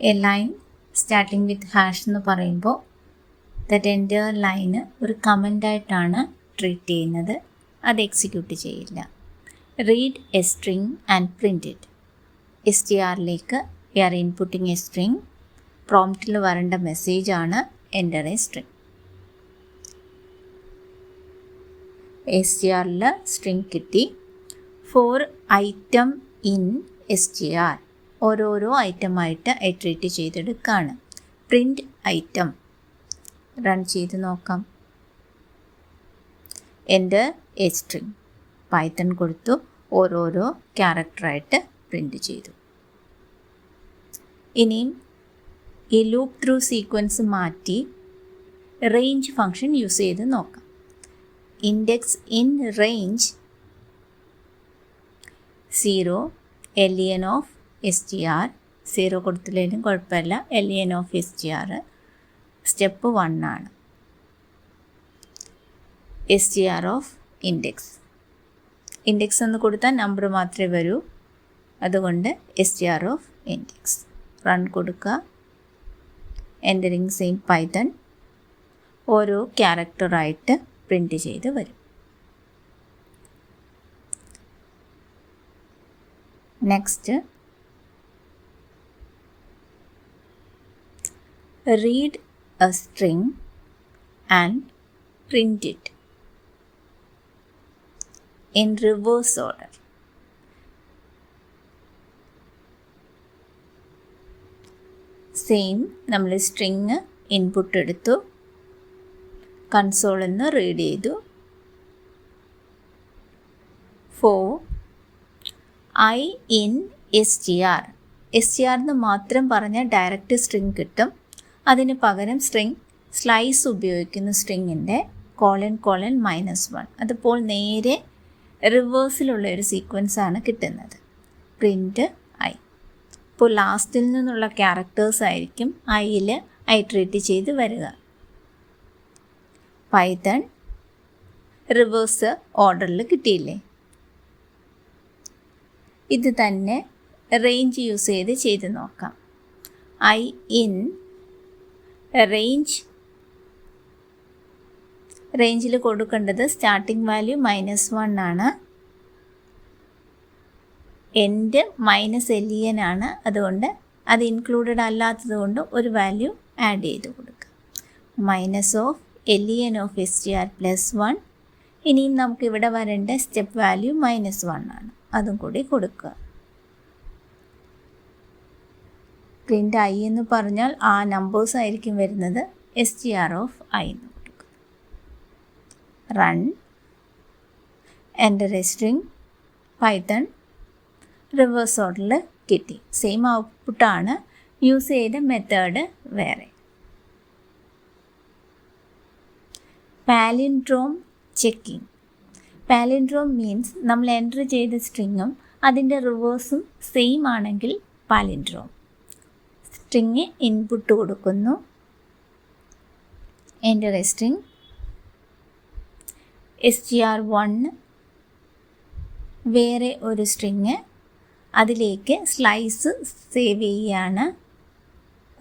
A line starting with hash എന്ന് പറയുമ്പോൾ that entire line ഒരു കമൻ്റായിട്ടാണ് ട്രീറ്റ് ചെയ്യുന്നത്. അത് എക്സിക്യൂട്ട് ചെയ്യില്ല. Read a string and print it. STRലേക്ക് we are inputting a string. പ്രോംപ്റ്റിൽ വരേണ്ട മെസ്സേജാണ് എൻ്റർ എ സ്ട്രിങ്. STRൽ സ്ട്രിങ് കിട്ടി. ഫോർ ഐറ്റം ഇൻ STR ഓരോരോ ഐറ്റമായിട്ട് ട്രീറ്റ് ചെയ്തെടുക്കുകയാണ്. പ്രിൻറ്റ് ഐറ്റം റൺ ചെയ്ത് നോക്കാം. എൻ്റർ എ സ്ട്രിങ് പൈത്തൺ കൊടുത്തു. ഓരോരോ ക്യാരക്ടറായിട്ട് പ്രിൻറ്റ് ചെയ്തു. ഇനിയും ഈ ലൂപ്പ് ത്രൂ സീക്വൻസ് മാറ്റി റേഞ്ച് ഫങ്ഷൻ യൂസ് ചെയ്ത് നോക്കാം. Index in range 0 len of STR. 0 കൊടുത്തില്ലെങ്കിലും കുഴപ്പമില്ല. len ഓഫ് STR സ്റ്റെപ്പ് 1 ആണ്. STR of index. ഇൻഡെക്സ് എന്ന് കൊടുത്താൽ നമ്പർ മാത്രമേ വരൂ. അതുകൊണ്ട് STR ഓഫ് ഇൻഡെക്സ് റൺ കൊടുക്കുക. Entering same Python. ഓരോ ക്യാരക്ടറായിട്ട് പ്രിൻറ്റ് ചെയ്ത് വരും. Next read a string and print it in reverse order. Same നമ്മൾ സ്ട്രിങ് ഇൻപുട്ട് എടുത്തു. കൺസോളിൽ നിന്ന് റീഡ് ചെയ്തു. For I in STR. STR എന്ന് മാത്രം പറഞ്ഞാൽ ഡയറക്റ്റ് സ്ട്രിങ് കിട്ടും. അതിന് പകരം സ്ട്രിങ് സ്ലൈസ് ഉപയോഗിക്കുന്ന സ്ട്രിങ്ങിൻ്റെ ::-1. അതുപോലെ നേരെ റിവേഴ്സിലുള്ള ഒരു സീക്വൻസാണ് കിട്ടുന്നത്. Print I. ഇപ്പോൾ ലാസ്റ്റിൽ നിന്നുള്ള ക്യാരക്ടേഴ്സ് ആയിരിക്കും ഐയിൽ ട്രീറ്റ് ചെയ്ത് വരിക. പൈത്തൺ റിവേഴ്സ് ഓർഡറിൽ കിട്ടിയില്ലേ? ഇത് തന്നെ റേഞ്ച് യൂസ് ചെയ്ത് നോക്കാം. ഐ ഇൻ റേഞ്ചിൽ കൊടുക്കേണ്ടത് സ്റ്റാർട്ടിംഗ് വാല്യൂ -1 ആണ്. എൻഡ് -len ആണ്. അതുകൊണ്ട് അത് ഇൻക്ലൂഡഡ് അല്ലാത്തത് കൊണ്ട് ഒരു വാല്യൂ ആഡ് ചെയ്ത് കൊടുക്കുക. -len of STR +1. ഇനിയും നമുക്ക് ഇവിടെ വരേണ്ട സ്റ്റെപ്പ് വാല്യൂ -1 ആണ്. അതും കൂടി കൊടുക്കുക. പ്രിൻ്റ് ഐ എന്ന് പറഞ്ഞാൽ ആ നമ്പേഴ്സ് ആയിരിക്കും വരുന്നത്. STR ഓഫ് ഐ എന്ന് കൊടുക്കുക. Run. Enter a string Python. Reverse ഓർഡറിൽ കിട്ടി. സെയിം ഔട്ട്പുട്ടാണ്. യൂസ് ചെയ്ത മെത്തേഡ് വേറെ. Palindrome checking. പാലിൻഡ്രോം മീൻസ് നമ്മൾ എൻ്റർ ചെയ്ത സ്ട്രിങ്ങും അതിൻ്റെ റിവേഴ്സും സെയിം ആണെങ്കിൽ പാലിൻഡ്രോം. സ്ട്രിങ് ഇൻപുട്ട് കൊടുക്കുന്നു. Enter a string. STR1 വേറെ ഒരു സ്ട്രിങ്. അതിലേക്ക് സ്ലൈസ് സേവ് ചെയ്യുകയാണ്.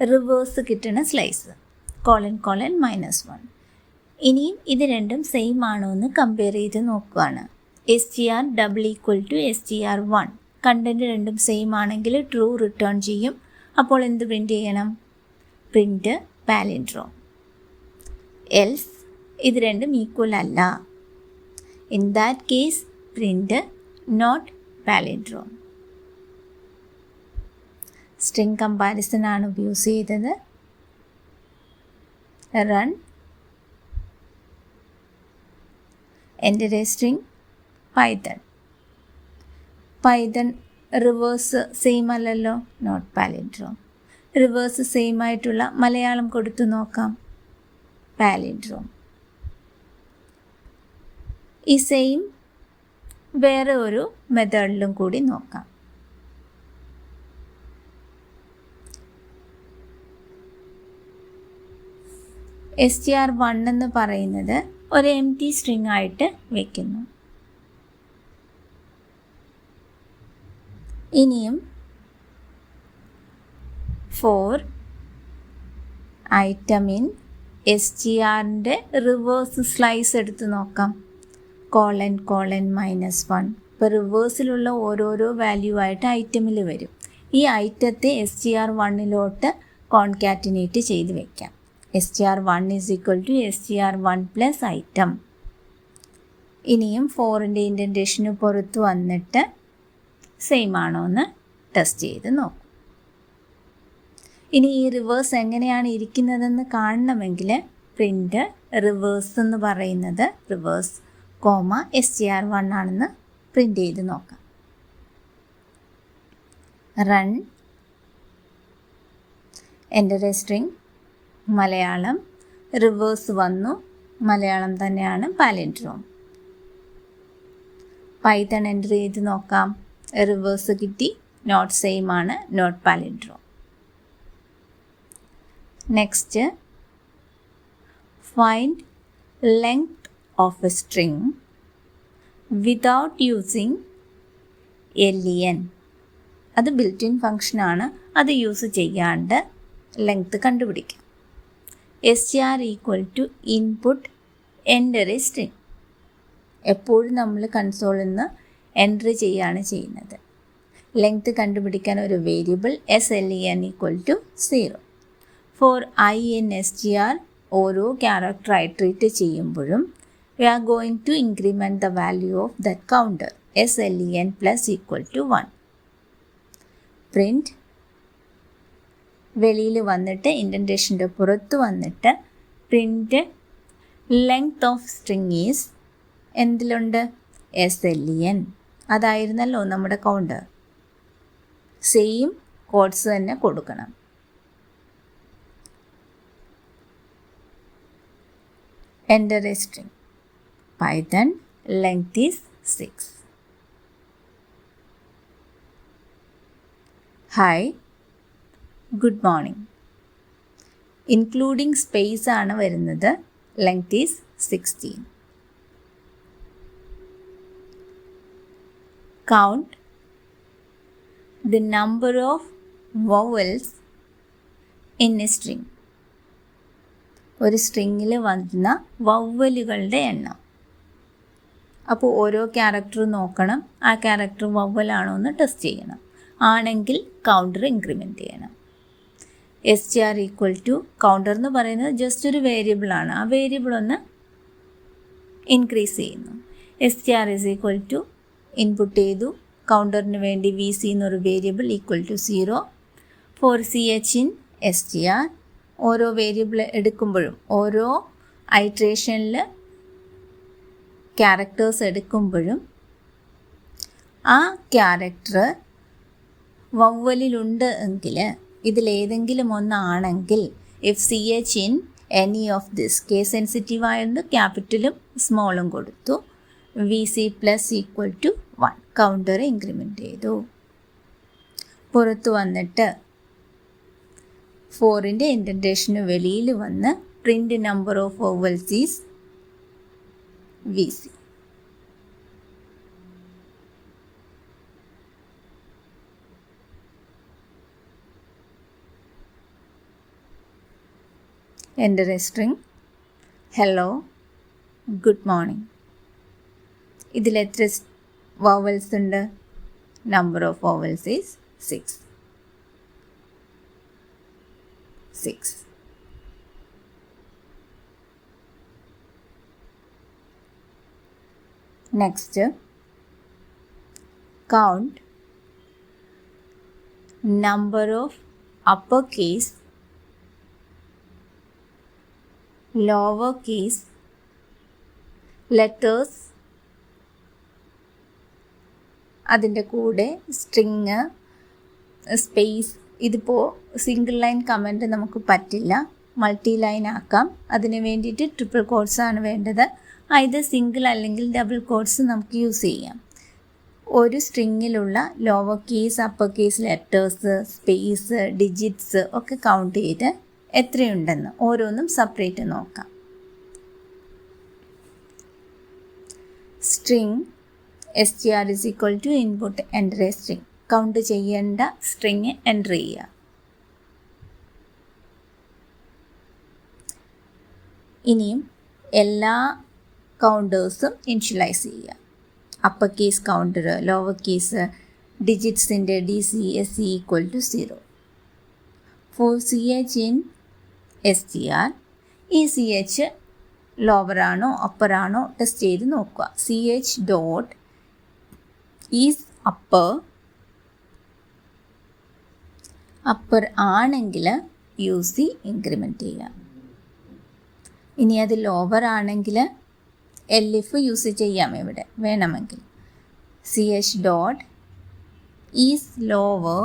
റിവേഴ്സ് കിട്ടുന്ന സ്ലൈസ് ::-1. ഇനിയും ഇത് രണ്ടും സെയിം ആണോ എന്ന് കമ്പയർ ചെയ്ത് നോക്കുകയാണ്. STR = STR1. കണ്ടൻറ്റ് രണ്ടും സെയിം ആണെങ്കിൽ ട്രൂ റിട്ടേൺ ചെയ്യും. അപ്പോൾ എന്ത് പ്രിൻറ്റ് ചെയ്യണം? Print palindrome. എൽസ് ഇത് രണ്ടും ഈക്വൽ അല്ല. In that case print not palindrome. String comparison ആണ് യൂസ് ചെയ്തത്. Run. Enter a string python. Python reverse same അല്ലല്ലോ. Not palindrome. റിവേഴ്സ് സെയിം ആയിട്ടുള്ള മലയാളം കൊടുത്തു നോക്കാം. പാലിൻഡ്രോം. ഈ സെയിം വേറെ ഒരു മെത്തേഡിലും കൂടി നോക്കാം. STR1 എന്ന് പറയുന്നത് ഒരു എംപ്റ്റി സ്ട്രിങ് ആയിട്ട് വയ്ക്കുന്നു. ഇനിയും ഫോർ ഐറ്റം ഇൻ STRൻ്റെ റിവേഴ്സ് സ്ലൈസ് എടുത്ത് നോക്കാം. കോളൻ -1. ഇപ്പോൾ റിവേഴ്സിലുള്ള ഓരോരോ വാല്യൂ ആയിട്ട് ഐറ്റമിൽ വരും. ഈ ഐറ്റത്തെ STR1 കോൺകാറ്റിനേറ്റ് ചെയ്ത് വയ്ക്കാം. STR1 STR1 plus item. ഇനിയും 4ൻ്റെ ഇൻഡൻറ്റേഷന് പുറത്ത് വന്നിട്ട് സെയിം ആണോ എന്ന് ടെസ്റ്റ് ചെയ്ത് നോക്കും. ഇനി ഈ റിവേഴ്സ് എങ്ങനെയാണ് ഇരിക്കുന്നതെന്ന് കാണണമെങ്കിൽ പ്രിൻ്റ് റിവേഴ്സ് എന്ന് പറയുന്നത് റിവേഴ്സ് STR1 ആണെന്ന് പ്രിൻ്റ് ചെയ്ത് നോക്കാം. റൺ എൻ്റെ സ്ട്രിങ് മലയാളം, റിവേഴ്സ് വന്നു, മലയാളം തന്നെയാണ് പാലൻഡ്രോം. പൈത്തൺ എൻ്റർ ചെയ്ത് നോക്കാം. റിവേഴ്സ് കിട്ടി, നോട്ട് സെയിം ആണ്, not palindrome. Next, find length of a string without using len. അത് ബിൽറ്റ് ഇൻ ഫങ്ഷനാണ്, അത് യൂസ് ചെയ്യാണ്ട് ലെങ്ത് കണ്ടുപിടിക്കാം. STR input enter a string. എപ്പോഴും നമ്മൾ കൺസോളിൽ നിന്ന് എൻ്റർ ചെയ്യുകയാണ് ചെയ്യുന്നത്. ലെങ്ത് കണ്ടുപിടിക്കാൻ ഒരു variable SLEN = 0. For I in STR ഓരോ ക്യാരക്ടർ ഐട്രേറ്റ് ചെയ്യുമ്പോഴും we are going to increment the value of that counter SLEN plus = 1. Print വെളിയിൽ വന്നിട്ട് ഇൻഡൻറ്റേഷൻ്റെ പുറത്ത് വന്നിട്ട് print length of string is എന്തിലുണ്ട് SLEN. അതായിരുന്നല്ലോ നമ്മുടെ കൗണ്ടർ. സെയിം കോഡ്സ് തന്നെ കൊടുക്കണം. Enter a string. Python length is 6. Hi, good morning. Including space ആണ് വരുന്നത്. Length is 16. Count the number of vowels in a string. ഒരു സ്ട്രിങ്ങിൽ വന്ന വവ്വലുകളുടെ എണ്ണം. അപ്പോൾ ഓരോ ക്യാരക്ടർ നോക്കണം, ആ ക്യാരക്ടർ വവ്വലാണോ എന്ന് ടെസ്റ്റ് ചെയ്യണം. ആണെങ്കിൽ കൗണ്ടർ ഇൻക്രിമെൻറ്റ് ചെയ്യണം. STR കൗണ്ടർ എന്ന് പറയുന്നത് ജസ്റ്റ് ഒരു വേരിയബിളാണ്. ആ വേരിയബിൾ ഒന്ന് ഇൻക്രീസ് ചെയ്യുന്നു. STR ഇൻപുട്ട് ചെയ്തു. കൗണ്ടറിന് വേണ്ടി VC എന്നൊരു variable =0. For CH in STR ഓരോ വേരിയബിൾ എടുക്കുമ്പോഴും ഓരോ ഐട്രേഷനിൽ ക്യാരക്ടേഴ്സ് എടുക്കുമ്പോഴും ആ ക്യാരക്ടർ വവ്വലിലുണ്ട് എങ്കിൽ ഇതിലേതെങ്കിലും ഒന്നാണെങ്കിൽ if CH in any of this case sensitive ആയതുകൊണ്ട് ക്യാപിറ്റലും സ്മോളും കൊടുത്തു. VC plus = 1 കൗണ്ടർ ഇൻക്രിമെൻറ്റ് ചെയ്തു. പുറത്ത് വന്നിട്ട് 4ൻ്റെ ഇൻഡൻറ്റേഷന് വെളിയിൽ വന്ന് print number of vowels is VC. Enter a string. Hello, good morning. ഇതിൽ എത്ര വവൽസ് ഉണ്ട്? Number of vowels is 6. Next, count number of uppercase, lowercase letters. അതിൻ്റെ കൂടെ സ്ട്രിങ്, സ്പേസ്. ഇതിപ്പോൾ സിംഗിൾ ലൈൻ കമൻറ്റ് നമുക്ക് പറ്റില്ല, മൾട്ടി ലൈൻ ആക്കാം. അതിന് വേണ്ടിയിട്ട് ട്രിപ്പിൾ കോട്ട്സ് ആണ് വേണ്ടത്. ഇത് സിംഗിൾ അല്ലെങ്കിൽ ഡബിൾ കോട്ട്സ് നമുക്ക് യൂസ് ചെയ്യാം. ഒരു സ്ട്രിങ്ങിലുള്ള lower case, upper case letters, space, digits ഒക്കെ കൗണ്ട് ചെയ്ത് എത്രയുണ്ടെന്ന് ഓരോന്നും സെപ്പറേറ്റ് നോക്കാം. String STR = input enter a string. Count ചെയ്യേണ്ട സ്ട്രിങ് എൻ്റർ ചെയ്യുക. ഇനിയും എല്ലാ കൗണ്ടേഴ്സും ഇനിഷ്യലൈസ് ചെയ്യുക. Upper case counter, lower case ഡിജിറ്റ്സിൻ്റെ DCSE equal to 0. For CH in STR ഈ CH ലോവറാണോ അപ്പറാണോ ടെസ്റ്റ് ചെയ്ത് നോക്കുക. CH ഡോട്ട് ഈസ് അപ്പർ ആണെങ്കിൽ UC ഇൻക്രിമെൻറ്റ് ചെയ്യുക. ഇനി അത് ലോവർ ആണെങ്കിൽ LF യൂസ് ചെയ്യാം ഇവിടെ വേണമെങ്കിൽ. CH dot is lower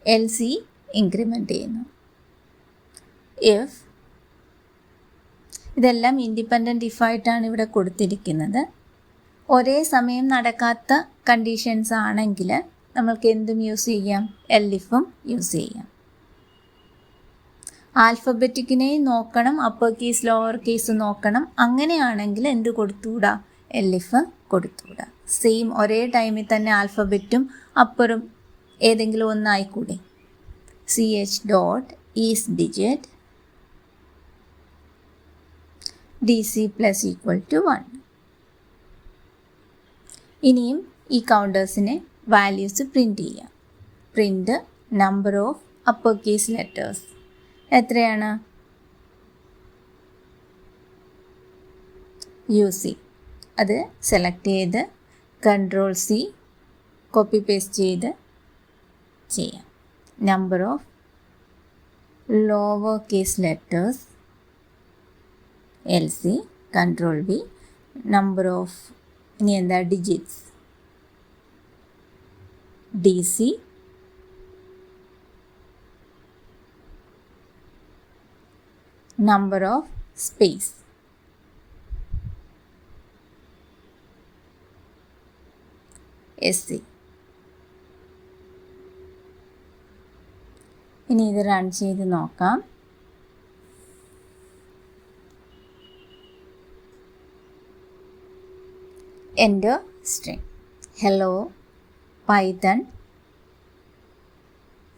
LC increment ചെയ്യുന്നു. ഇതെല്ലാം ഇൻഡിപെൻഡൻറ്റ് ഇഫായിട്ടാണ് ഇവിടെ കൊടുത്തിരിക്കുന്നത്. ഒരേ സമയം നടക്കാത്ത കണ്ടീഷൻസ് ആണെങ്കിൽ നമ്മൾക്ക് എന്തും യൂസ് ചെയ്യാം, LFും യൂസ് ചെയ്യാം. ആൽഫബറ്റിക്കിനെ നോക്കണം, അപ്പർ കേസ് ലോവർ കേസ് നോക്കണം. അങ്ങനെയാണെങ്കിൽ എന്ത് കൊടുത്തുകൂടാ, LF കൊടുത്തുകൂടാ. സെയിം ഒരേ ടൈമിൽ തന്നെ ആൽഫബറ്റും അപ്പറും ഏതെങ്കിലും ഒന്നായിക്കൂടെ. CH dot is digit DC plus equal to 1. ഇനിയും ഈ കൗണ്ടേഴ്സിനെ വാല്യൂസ് പ്രിൻ്റ് ചെയ്യാം. Print number of upper case letters എത്രയാണ്, UC. അത് സെലക്ട് ചെയ്ത് Ctrl+C കോപ്പി പേസ്റ്റ് ചെയ്ത് ചെയ്യാം. Number of lower case letters LC, Ctrl+V. Number of ഇനി എന്താ digits DC, number of space SC. ഇനി ഇത് റൺ ചെയ്ത് നോക്കാം. Enter string hello Python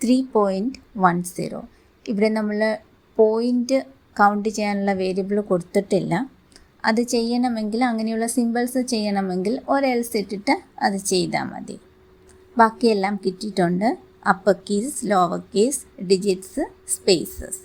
3.10. ഇവിടെ നമ്മൾ പോയിൻ്റ് കൗണ്ട് ചെയ്യാനുള്ള വേരിയബിൾ കൊടുത്തിട്ടില്ല. അത് ചെയ്യണമെങ്കിൽ, അങ്ങനെയുള്ള സിമ്പിൾസ് ചെയ്യണമെങ്കിൽ else ഇട്ടിട്ട് അത് ചെയ്താൽ മതി. ബാക്കിയെല്ലാം കിട്ടിയിട്ടുണ്ട്. Upper case, lower case, digits, spaces.